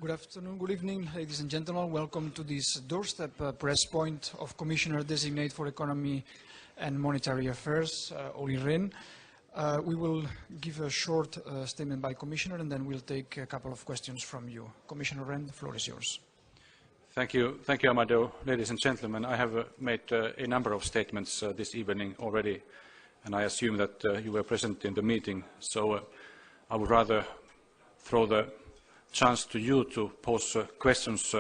Good afternoon, good evening, ladies and gentlemen. Welcome to this doorstep press point of Commissioner-designate for Economy and Monetary Affairs, Olli Rehn. We will give a short statement by Commissioner and then we'll take a couple of questions from you. Commissioner Rehn, the floor is yours. Thank you, Amadeo. Ladies and gentlemen, I have made a number of statements this evening already, and I assume that you were present in the meeting, so I would rather throw the chance to you to pose questions.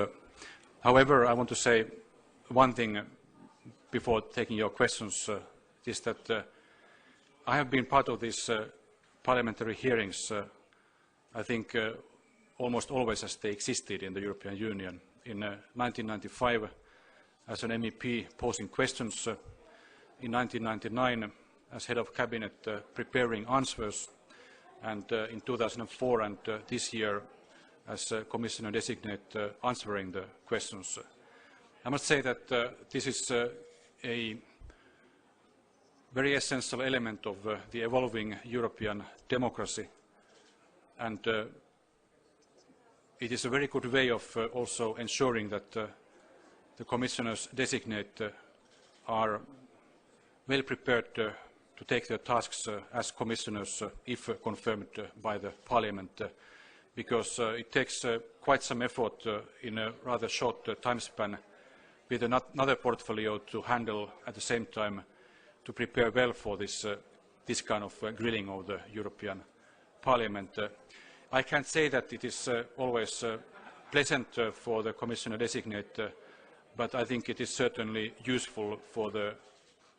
However, I want to say one thing before taking your questions, is that I have been part of these parliamentary hearings, I think almost always as they existed in the European Union. In 1995 as an MEP posing questions, in 1999 as head of cabinet preparing answers, and in 2004 and this year as Commissioner designate answering the questions. I must say that this is a very essential element of the evolving European democracy, and it is a very good way of also ensuring that the commissioners designate are well prepared to take their tasks as commissioners if confirmed by the parliament, because it takes quite some effort in a rather short time span with another portfolio to handle at the same time to prepare well for this kind of grilling of the European Parliament. I can't say that it is always pleasant for the Commissioner designate, but I think it is certainly useful for the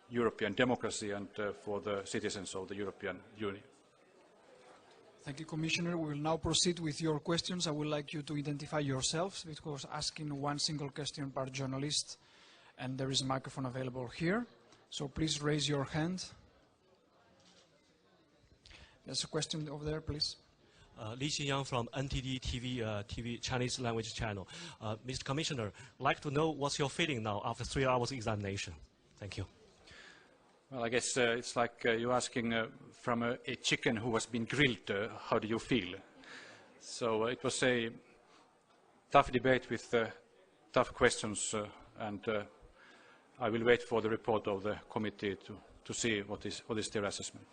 European democracy and for the citizens of the European Union. Thank you, Commissioner. We will now proceed with your questions. I would like you to identify yourselves, because asking one single question per journalist, and there is a microphone available here. So please raise your hand. There's a question over there, please. Li Xinyang from NTD TV Chinese language channel. Mr. Commissioner, I'd like to know what's your feeling now after 3 hours examination. Thank you. Well, I guess it's like you're asking from a chicken who has been grilled, how do you feel? So it was a tough debate with tough questions, and I will wait for the report of the committee to see what is their assessment.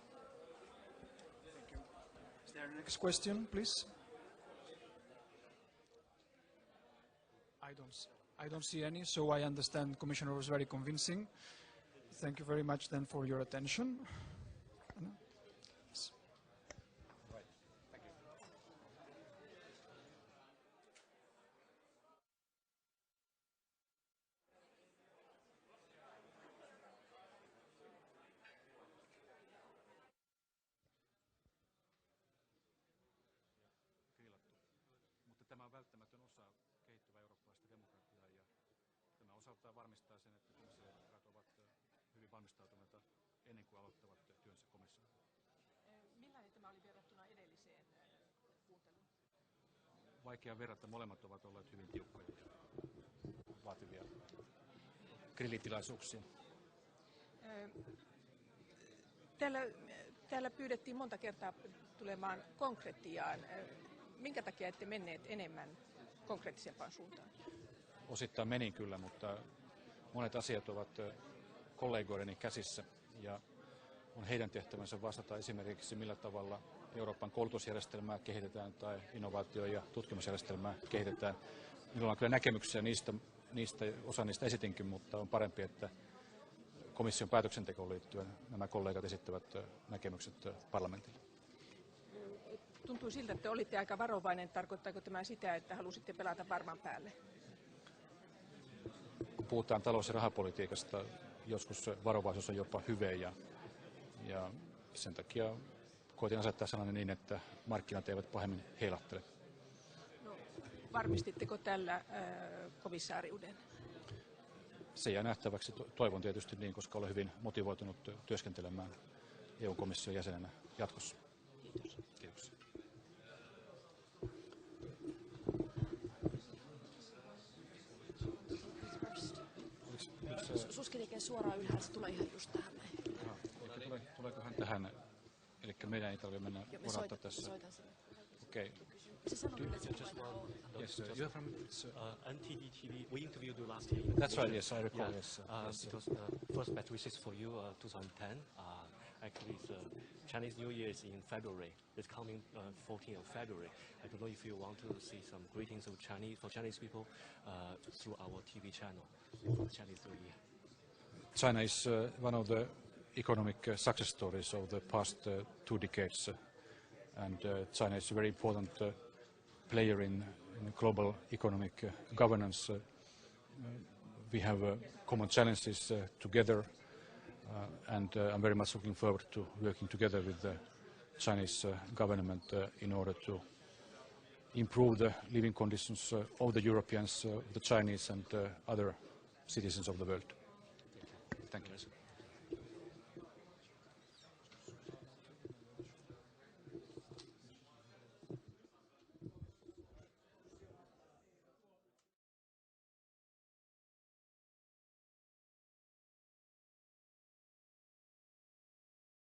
Next question, please. I don't see any, so I understand Commissioner was very convincing. Thank you very much then for your attention. Tämä on välttämätön osa kehittyvää eurooppalaista demokratiaa, ja tämä osaltaan varmistaa sen, että komissaariehdokat ovat hyvin valmistautuneita ennen kuin aloittavat työnsä komissiossa. Millainen tämä oli verrattuna edelliseen kuunteluun? Vaikea verrata, molemmat ovat olleet hyvin tiukkoja, vaativia grillitilaisuuksia. Täällä pyydettiin monta kertaa tulemaan konkretiaan. Minkä takia ette menneet enemmän konkreettisempaan suuntaan? Osittain menin kyllä, mutta monet asiat ovat kollegoideni käsissä ja on heidän tehtävänsä vastata esimerkiksi millä tavalla Euroopan koulutusjärjestelmää kehitetään tai innovaatio- ja tutkimusjärjestelmää kehitetään. Minulla on kyllä näkemyksiä osa niistä esitinkin, mutta on parempi, että komission päätöksentekoon liittyen nämä kollegat esittävät näkemykset parlamentille. Tuntuu siltä, että olitte aika varovainen. Tarkoittaako tämä sitä, että halusitte pelata varman päälle? Kun puhutaan talous- ja rahapolitiikasta, joskus varovaisuus on jopa hyve, ja sen takia koitin asettaa sanani niin, että markkinat eivät pahemmin heilahtele. No, varmistitteko tällä komissaariuden? Se jää nähtäväksi. Toivon tietysti niin, koska olen hyvin motivoitunut työskentelemään EU-komission jäsenenä jatkossa. Kiitos. Kiitoksia. Suski tekee suoraan ylhäällä, se tulee ihan just tähän näin. Tuleeko hän tähän? Eli meidän ei tarvitse mennä odottaa tässä. Soitan sinne. Okei. Se sanoi, että se Just tulee one. Yes, you're from... It's, NTD TV, we interviewed you last year. that's right, yes, I recall, Yeah, yes. Yes. because first best wishes for you, 2010. Actually, the Chinese New Year is in February. It's coming 14th of February. I don't know if you want to see some greetings of Chinese people through our TV channel for the Chinese New Year. China is one of the economic success stories of the past 2 decades, and China is a very important player in global economic governance. We have common challenges together, and I'm very much looking forward to working together with the Chinese government in order to improve the living conditions of the Europeans, the Chinese and other citizens of the world. Thank you.